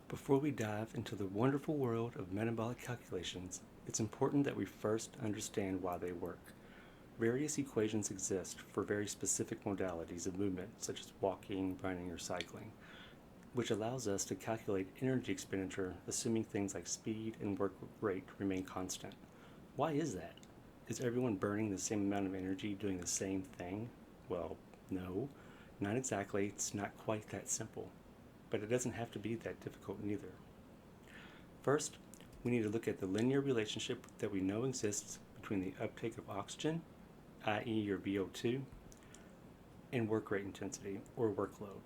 Before we dive into the wonderful world of metabolic calculations, it's important that we first understand why they work. Various equations exist for very specific modalities of movement, such as walking, running, or cycling, which allows us to calculate energy expenditure assuming things like speed and work rate remain constant. Why is that? Is everyone burning the same amount of energy doing the same thing? Well, no, not exactly. It's not quite that simple. But it doesn't have to be that difficult neither. First, we need to look at the linear relationship that we know exists between the uptake of oxygen, i.e. your VO2, and work rate intensity, or workload.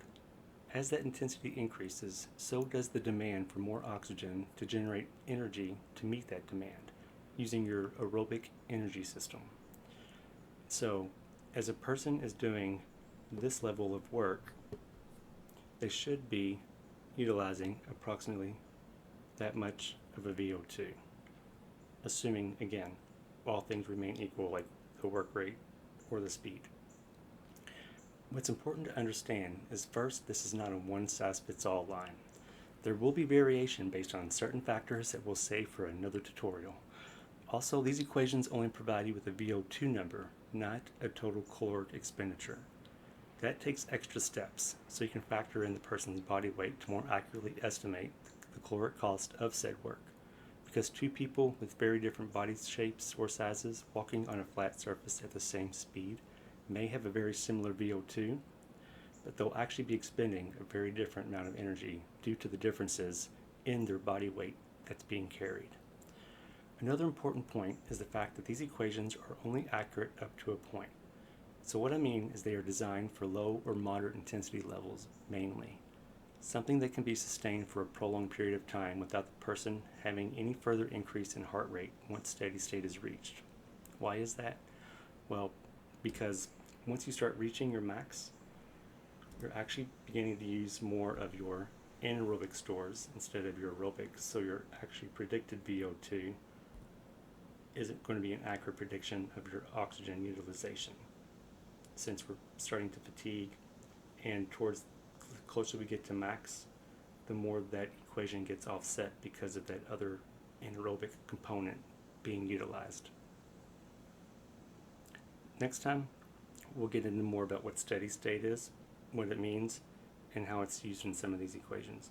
As that intensity increases, so does the demand for more oxygen to generate energy to meet that demand, using your aerobic energy system. So, as a person is doing this level of work, they should be utilizing approximately that much of a VO2, assuming, again, all things remain equal, like the work rate or the speed. What's important to understand is, first, this is not a one-size-fits-all line. There will be variation based on certain factors that we'll save for another tutorial. Also, these equations only provide you with a VO2 number, not a total caloric expenditure. That takes extra steps, so you can factor in the person's body weight to more accurately estimate the caloric cost of said work. Because two people with very different body shapes or sizes walking on a flat surface at the same speed may have a very similar VO2, but they'll actually be expending a very different amount of energy due to the differences in their body weight that's being carried. Another important point is the fact that these equations are only accurate up to a point. So what I mean is they are designed for low or moderate intensity levels mainly, something that can be sustained for a prolonged period of time without the person having any further increase in heart rate once steady state is reached. Why is that? Well, because once you start reaching your max, you're actually beginning to use more of your anaerobic stores instead of your aerobic, so your actually predicted VO2 isn't going to be an accurate prediction of your oxygen utilization, since we're starting to fatigue, and towards the closer we get to max, the more that equation gets offset because of that other anaerobic component being utilized. Next time, we'll get into more about what steady state is, what it means, and how it's used in some of these equations.